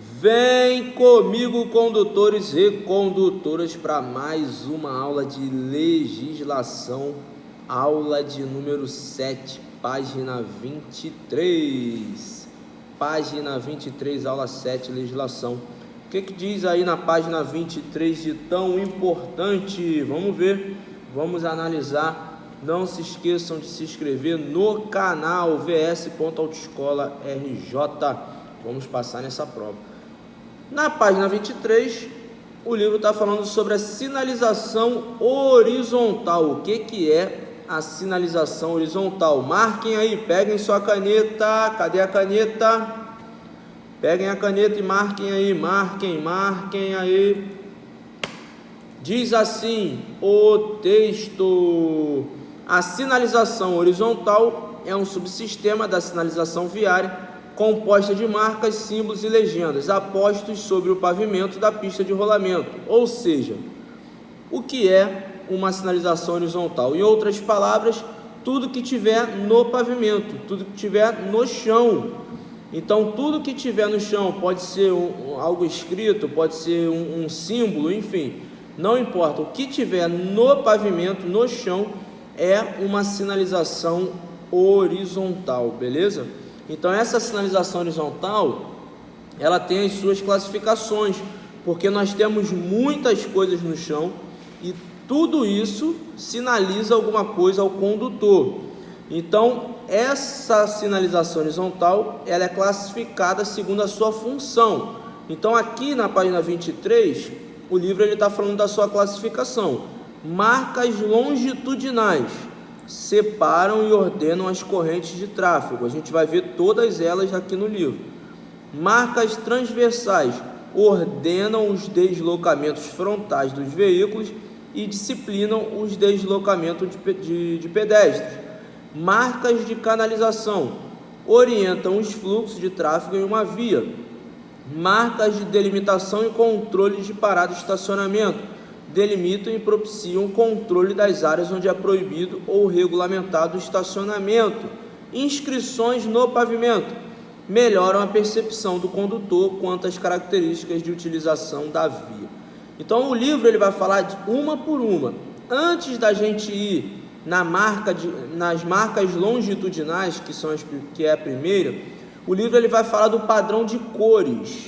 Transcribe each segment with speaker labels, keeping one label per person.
Speaker 1: Vem comigo, condutores e condutoras, para mais uma aula de legislação, aula de número 7, página 23. Página 23, aula 7, legislação. O que diz aí na página 23 de tão importante? Vamos ver, vamos analisar. Não se esqueçam de se inscrever no canal vs.autoescola RJ. Vamos passar nessa prova. Na página 23, o livro está falando sobre a sinalização horizontal. O que é a sinalização horizontal? Marquem aí, peguem sua caneta. Cadê a caneta? Peguem a caneta e marquem aí, marquem aí. Diz assim o texto: a sinalização horizontal é um subsistema da sinalização viária composta de marcas, símbolos e legendas apostos sobre o pavimento da pista de rolamento. Ou seja, o que é uma sinalização horizontal? Em outras palavras, tudo que tiver no pavimento, tudo que tiver no chão. Então, tudo que tiver no chão pode ser algo escrito, pode ser um símbolo, enfim, não importa. O que tiver no pavimento, no chão, é uma sinalização horizontal, beleza? Então, essa sinalização horizontal, ela tem as suas classificações, porque nós temos muitas coisas no chão e tudo isso sinaliza alguma coisa ao condutor. Então, essa sinalização horizontal, ela é classificada segundo a sua função. Então, aqui na página 23, o livro está falando da sua classificação. Marcas longitudinais separam e ordenam as correntes de tráfego. A gente vai ver todas elas aqui no livro. Marcas transversais ordenam os deslocamentos frontais dos veículos e disciplinam os deslocamentos de pedestres. Marcas de canalização orientam os fluxos de tráfego em uma via. Marcas de delimitação e controle de parada e estacionamento delimitam e propiciam o controle das áreas onde é proibido ou regulamentado o estacionamento. Inscrições no pavimento melhoram a percepção do condutor quanto às características de utilização da via. Então, o livro ele vai falar de uma por uma. Antes da gente ir nas marcas longitudinais, que é a primeira, o livro ele vai falar do padrão de cores.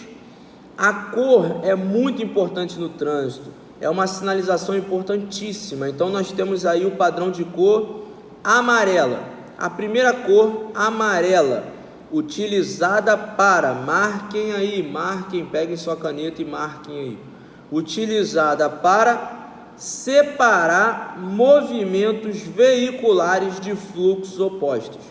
Speaker 1: A cor é muito importante no trânsito, é uma sinalização importantíssima. Então, nós temos aí o padrão de cor amarela. A primeira cor, amarela, utilizada para, marquem aí, peguem sua caneta e marquem aí, utilizada para separar movimentos veiculares de fluxos opostos.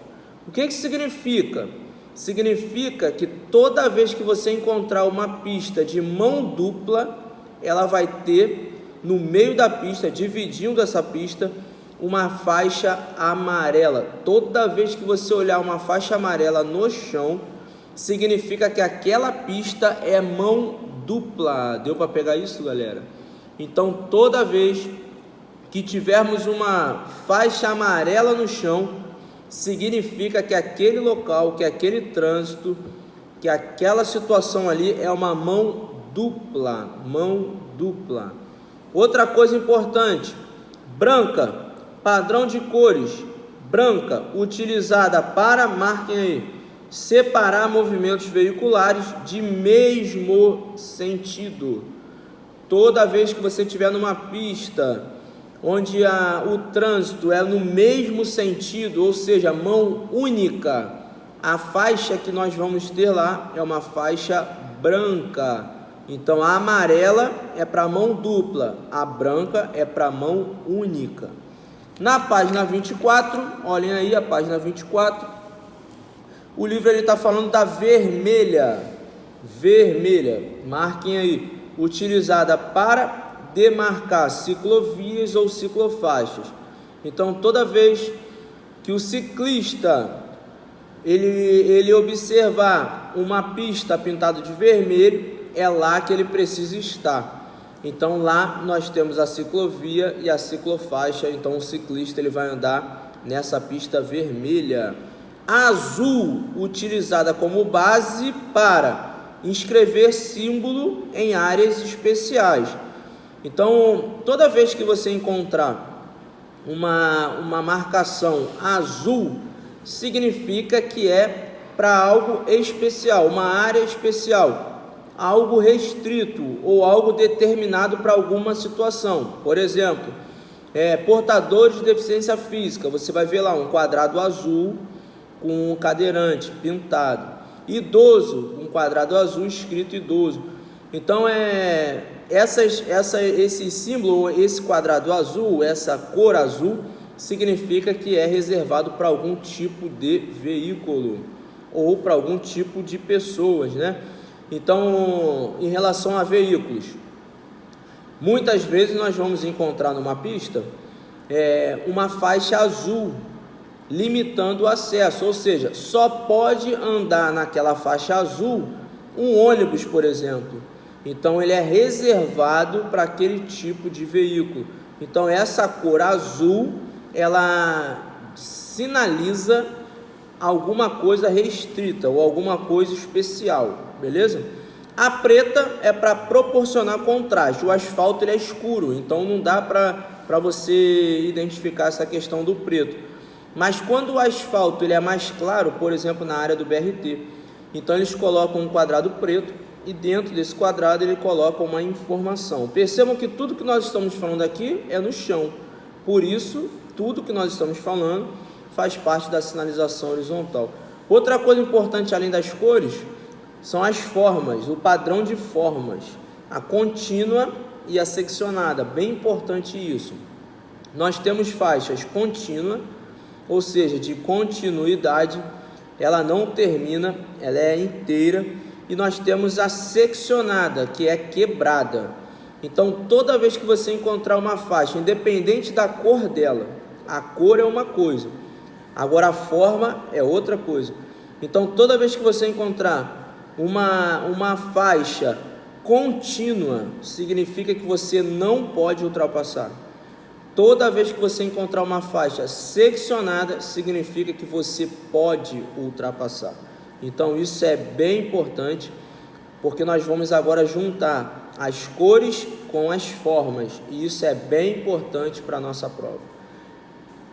Speaker 1: O que significa? Significa que toda vez que você encontrar uma pista de mão dupla, ela vai ter no meio da pista, dividindo essa pista, uma faixa amarela. Toda vez que você olhar uma faixa amarela no chão, significa que aquela pista é mão dupla. Deu para pegar isso, galera? Então, toda vez que tivermos uma faixa amarela no chão, significa que aquele local, que aquele trânsito, que aquela situação ali é uma mão dupla. Outra coisa importante, branca, padrão de cores, branca, utilizada para, marquem aí, separar movimentos veiculares de mesmo sentido. Toda vez que você estiver numa pista onde o trânsito é no mesmo sentido, ou seja, mão única, a faixa que nós vamos ter lá é uma faixa branca. Então, a amarela é para mão dupla, a branca é para mão única. Na página 24, olhem aí a página 24, o livro está falando da vermelha, marquem aí, utilizada para demarcar ciclovias ou ciclofaixas. Então, toda vez que o ciclista ele observar uma pista pintada de vermelho, é lá que ele precisa estar. Então, lá nós temos a ciclovia e a ciclofaixa. Então, o ciclista ele vai andar nessa pista vermelha. A azul, utilizada como base para inscrever símbolo em áreas especiais. Então, toda vez que você encontrar uma marcação azul, significa que é para algo especial, uma área especial, algo restrito ou algo determinado para alguma situação. Por exemplo, portadores de deficiência física, você vai ver lá um quadrado azul com um cadeirante pintado. Idoso, um quadrado azul escrito idoso. Então esse símbolo, esse quadrado azul, essa cor azul, significa que é reservado para algum tipo de veículo ou para algum tipo de pessoas, né? Então, em relação a veículos, muitas vezes nós vamos encontrar numa pista uma faixa azul limitando o acesso, ou seja, só pode andar naquela faixa azul um ônibus, por exemplo. Então ele é reservado para aquele tipo de veículo. Então essa cor azul, ela sinaliza alguma coisa restrita ou alguma coisa especial, beleza? A preta é para proporcionar contraste. O asfalto ele é escuro, então não dá para você identificar essa questão do preto. Mas quando o asfalto ele é mais claro, por exemplo, na área do BRT, então eles colocam um quadrado preto e dentro desse quadrado ele coloca uma informação. Percebam que tudo que nós estamos falando aqui é no chão. Por isso, tudo que nós estamos falando faz parte da sinalização horizontal. Outra coisa importante além das cores são as formas, o padrão de formas, a contínua e a seccionada. Bem importante isso. Nós temos faixas contínua, ou seja, de continuidade, ela não termina, ela é inteira, e nós temos a seccionada, que é quebrada. Então, toda vez que você encontrar uma faixa, independente da cor dela, a cor é uma coisa, agora a forma é outra coisa. Então, toda vez que você encontrar uma faixa contínua, significa que você não pode ultrapassar. Toda vez que você encontrar uma faixa seccionada, significa que você pode ultrapassar. Então isso é bem importante, porque nós vamos agora juntar as cores com as formas, e isso é bem importante para a nossa prova.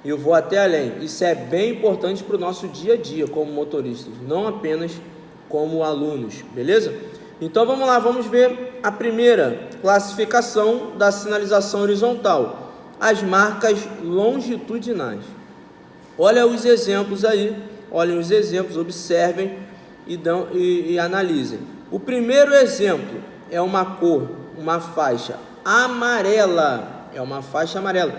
Speaker 1: Eu vou até além, isso é bem importante para o nosso dia a dia como motoristas, não apenas como alunos, beleza? Então vamos lá, vamos ver a primeira classificação da sinalização horizontal. As marcas longitudinais. Olha os exemplos aí, olhem os exemplos, observem e analisem. O primeiro exemplo é uma cor, uma faixa amarela, é uma faixa amarela.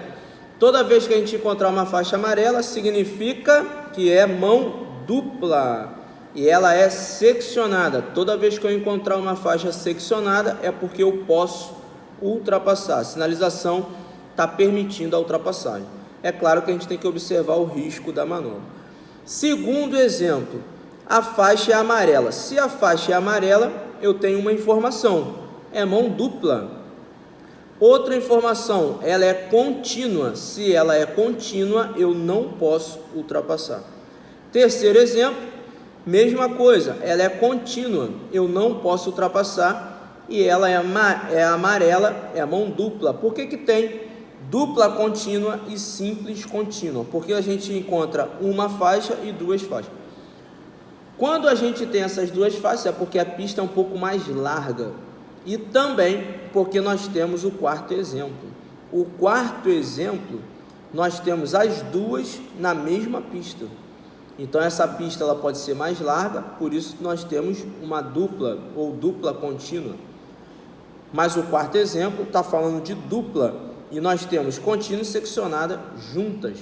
Speaker 1: Toda vez que a gente encontrar uma faixa amarela, significa que é mão dupla e ela é seccionada. Toda vez que eu encontrar uma faixa seccionada, é porque eu posso ultrapassar. A sinalização está permitindo a ultrapassagem. É claro que a gente tem que observar o risco da manobra. Segundo exemplo, a faixa é amarela. Se a faixa é amarela, eu tenho uma informação, é mão dupla. Outra informação, ela é contínua. Se ela é contínua, eu não posso ultrapassar. Terceiro exemplo, mesma coisa, ela é contínua, eu não posso ultrapassar, e ela é amarela, é a mão dupla. Por que tem dupla contínua e simples contínua? Porque a gente encontra uma faixa e duas faixas. Quando a gente tem essas duas faixas, é porque a pista é um pouco mais larga, e também porque nós temos o quarto exemplo. O quarto exemplo, nós temos as duas na mesma pista. Então essa pista ela pode ser mais larga, por isso nós temos uma dupla ou dupla contínua. Mas o quarto exemplo está falando de dupla, e nós temos contínua e seccionada juntas.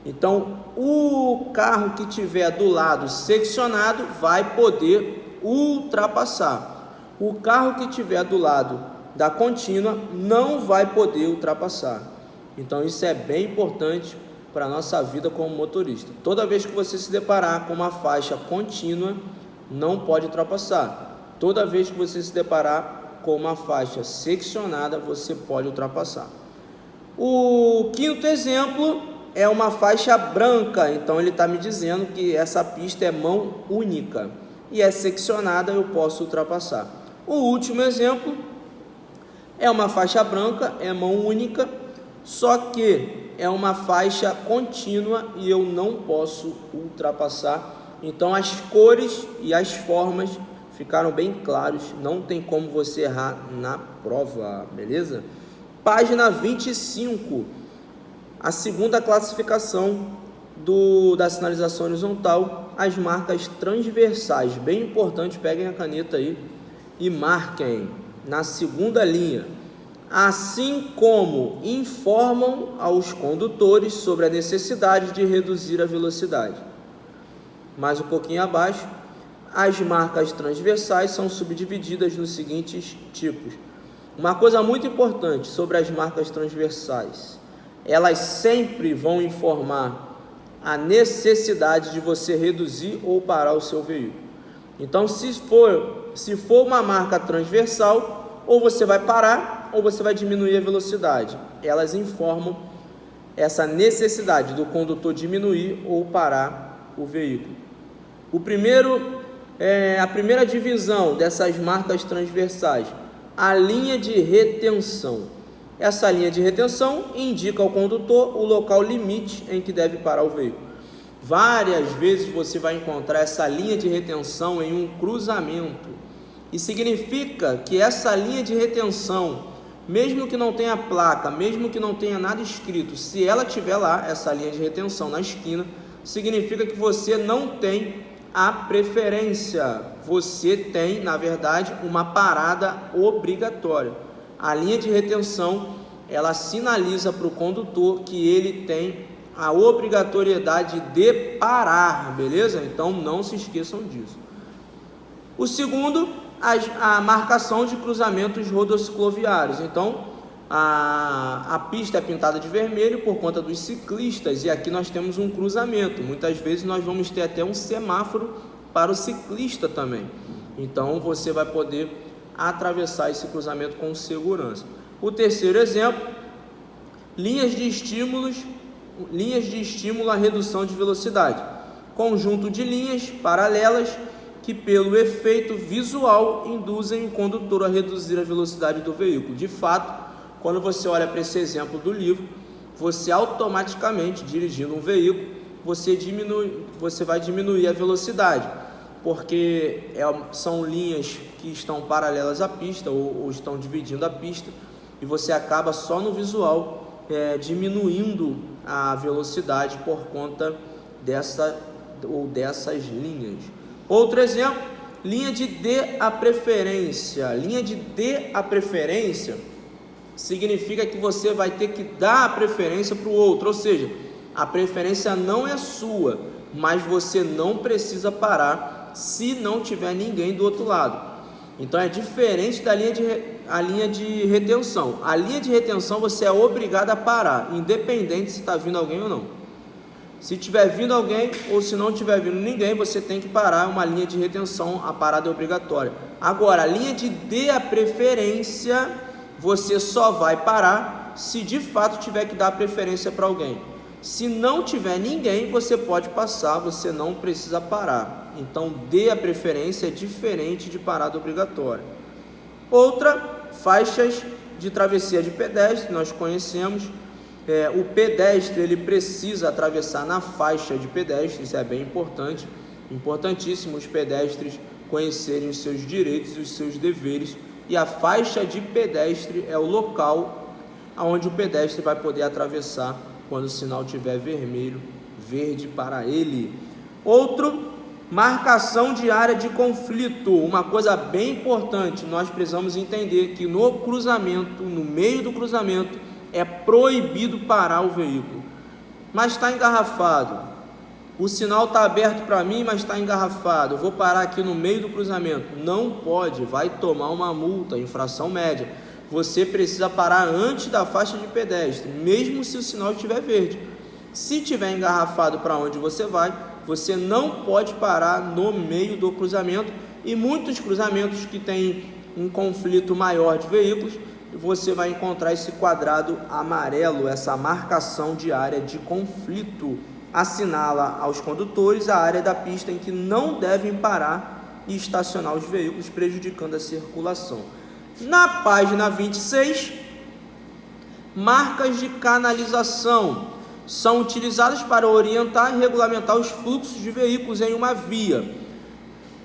Speaker 1: Então o carro que tiver do lado seccionado vai poder ultrapassar. O carro que tiver do lado da contínua não vai poder ultrapassar. Então isso é bem importante para a nossa vida como motorista. Toda vez que você se deparar com uma faixa contínua, não pode ultrapassar. Toda vez que você se deparar com uma faixa seccionada, você pode ultrapassar. O quinto exemplo é uma faixa branca, então ele está me dizendo que essa pista é mão única. e é seccionada, eu posso ultrapassar. O último exemplo é uma faixa branca, é mão única, só que é uma faixa contínua e eu não posso ultrapassar. Então as cores e as formas ficaram bem claros, não tem como você errar na prova, beleza? Página 25, a segunda classificação da sinalização horizontal, as marcas transversais, bem importante, peguem a caneta aí e marquem na segunda linha, assim como informam aos condutores sobre a necessidade de reduzir a velocidade. Mais um pouquinho abaixo, as marcas transversais são subdivididas nos seguintes tipos. Uma coisa muito importante sobre as marcas transversais, elas sempre vão informar a necessidade de você reduzir ou parar o seu veículo. Então, se for uma marca transversal, ou você vai parar ou você vai diminuir a velocidade. Elas informam essa necessidade do condutor diminuir ou parar o veículo. A primeira divisão dessas marcas transversais, a linha de retenção. Essa linha de retenção indica ao condutor o local limite em que deve parar o veículo. Várias vezes você vai encontrar essa linha de retenção em um cruzamento. E significa que essa linha de retenção, mesmo que não tenha placa, mesmo que não tenha nada escrito, se ela tiver lá, essa linha de retenção na esquina, significa que você não tem a preferência. Você tem, na verdade, uma parada obrigatória. A linha de retenção, ela sinaliza para o condutor que ele tem a obrigatoriedade de parar, beleza? Então, não se esqueçam disso. O segundo, a marcação de cruzamentos rodocicloviários. Então, a pista é pintada de vermelho por conta dos ciclistas e aqui nós temos um cruzamento. Muitas vezes nós vamos ter até um semáforo para o ciclista também. Então, você vai poder atravessar esse cruzamento com segurança. O terceiro exemplo, linhas de estímulo à redução de velocidade. Conjunto de linhas paralelas que, pelo efeito visual, induzem o condutor a reduzir a velocidade do veículo. De fato, quando você olha para esse exemplo do livro, você automaticamente, dirigindo um veículo, você vai diminuir a velocidade, porque são linhas que estão paralelas à pista ou estão dividindo a pista, e você acaba só no visual diminuindo a velocidade por conta dessas linhas. Outro exemplo, linha de dê a preferência. Linha de dê a preferência significa que você vai ter que dar a preferência para o outro, ou seja, a preferência não é sua, mas você não precisa parar se não tiver ninguém do outro lado. Então é diferente da linha de retenção. A linha de retenção você é obrigado a parar, independente se está vindo alguém ou não. Se tiver vindo alguém ou se não tiver vindo ninguém, você tem que parar. Uma linha de retenção, a parada é obrigatória. Agora, a linha de dê a preferência, você só vai parar se de fato tiver que dar preferência para alguém. Se não tiver ninguém, você pode passar, você não precisa parar. Então, dê a preferência é diferente de parada obrigatória. Outra, faixas de travessia de pedestre, nós conhecemos. O pedestre ele precisa atravessar na faixa de pedestre, isso é bem importante, importantíssimo os pedestres conhecerem os seus direitos e os seus deveres, e a faixa de pedestre é o local onde o pedestre vai poder atravessar quando o sinal estiver vermelho, verde para ele. Outro, marcação de área de conflito, uma coisa bem importante, nós precisamos entender que no cruzamento, no meio do cruzamento, é proibido parar o veículo, mas está engarrafado, o sinal está aberto para mim, mas está engarrafado, eu vou parar aqui no meio do cruzamento, não pode, vai tomar uma multa, infração média. Você precisa parar antes da faixa de pedestre, mesmo se o sinal estiver verde. Se estiver engarrafado para onde você vai, você não pode parar no meio do cruzamento, e muitos cruzamentos que têm um conflito maior de veículos, você vai encontrar esse quadrado amarelo, essa marcação de área de conflito, assinala aos condutores a área da pista em que não devem parar e estacionar os veículos, prejudicando a circulação. Na página 26, marcas de canalização são utilizadas para orientar e regulamentar os fluxos de veículos em uma via.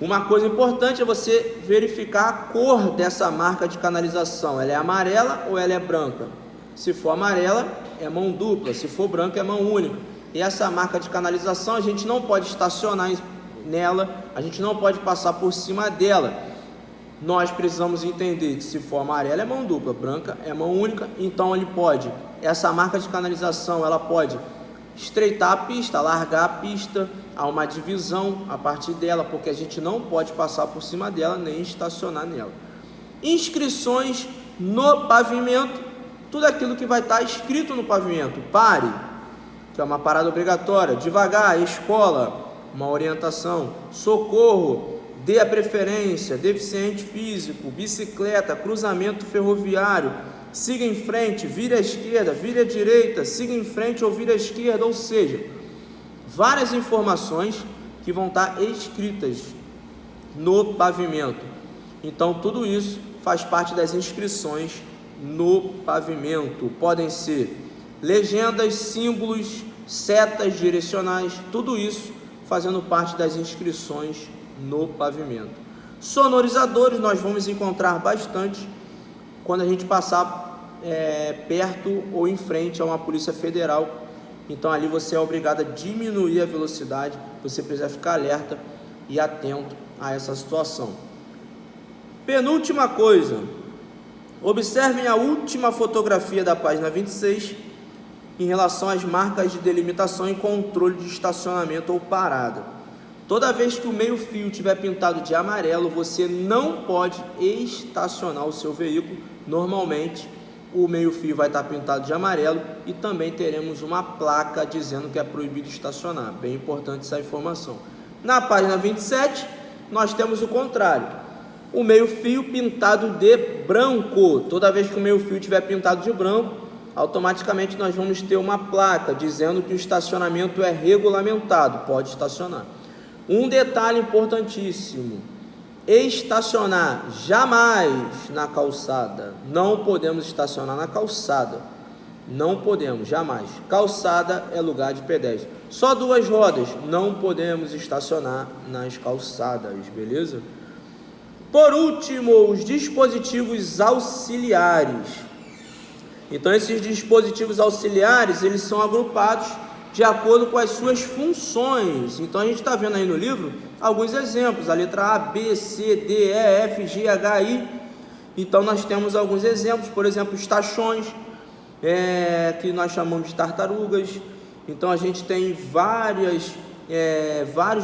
Speaker 1: Uma coisa importante é você verificar a cor dessa marca de canalização. Ela é amarela ou ela é branca? Se for amarela, é mão dupla. Se for branca, é mão única. E essa marca de canalização, a gente não pode estacionar nela, a gente não pode passar por cima dela. Nós precisamos entender que se for amarela é mão dupla, branca é mão única. Então essa marca de canalização, ela pode estreitar a pista, alargar a pista, há uma divisão a partir dela, porque a gente não pode passar por cima dela nem estacionar nela. Inscrições no pavimento, tudo aquilo que vai estar escrito no pavimento. Pare, que é uma parada obrigatória. Devagar, escola, uma orientação. Socorro, dê a preferência. Deficiente físico, bicicleta, cruzamento ferroviário. Siga em frente, vire à esquerda, vire à direita, siga em frente ou vire à esquerda. Ou seja, várias informações que vão estar escritas no pavimento. Então tudo isso faz parte das inscrições no pavimento. Podem ser legendas, símbolos, setas direcionais, tudo isso fazendo parte das inscrições no pavimento. Sonorizadores nós vamos encontrar bastante quando a gente passar perto ou em frente a uma polícia federal. Então ali você é obrigado a diminuir a velocidade, você precisa ficar alerta e atento a essa situação. Penúltima coisa, observem a última fotografia da página 26 em relação às marcas de delimitação e controle de estacionamento ou parada. Toda vez que o meio-fio estiver pintado de amarelo, você não pode estacionar o seu veículo. Normalmente, o meio-fio vai estar pintado de amarelo e também teremos uma placa dizendo que é proibido estacionar. Bem importante essa informação. Na página 27, nós temos o contrário. O meio-fio pintado de branco. Toda vez que o meio-fio estiver pintado de branco, automaticamente nós vamos ter uma placa dizendo que o estacionamento é regulamentado, pode estacionar. Um detalhe importantíssimo: estacionar jamais na calçada. Não podemos estacionar na calçada, não podemos, jamais. Calçada é lugar de pedestre. Só duas rodas, não podemos estacionar nas calçadas, beleza? Por último, os dispositivos auxiliares. Então esses dispositivos auxiliares, eles são agrupados de acordo com as suas funções. Então a gente está vendo aí no livro alguns exemplos, a letra A, B, C, D, E, F, G, H, I. Então nós temos alguns exemplos, por exemplo, estações, que nós chamamos de tartarugas. Então a gente tem vários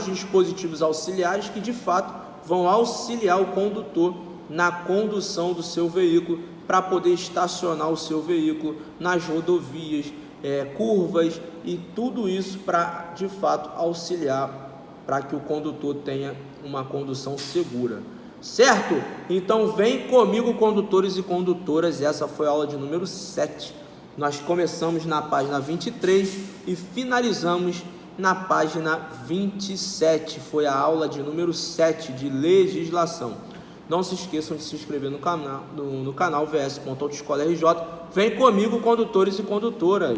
Speaker 1: dispositivos auxiliares que de fato vão auxiliar o condutor na condução do seu veículo, para poder estacionar o seu veículo nas rodovias, curvas, e tudo isso para de fato auxiliar para que o condutor tenha uma condução segura, certo? Então vem comigo, condutores e condutoras. Essa foi a aula de número 7. Nós começamos na página 23 e finalizamos na página 27. Foi a aula de número 7 de legislação. Não se esqueçam de se inscrever no canal VS.Autoescola RJ. Vem comigo, condutores e condutoras.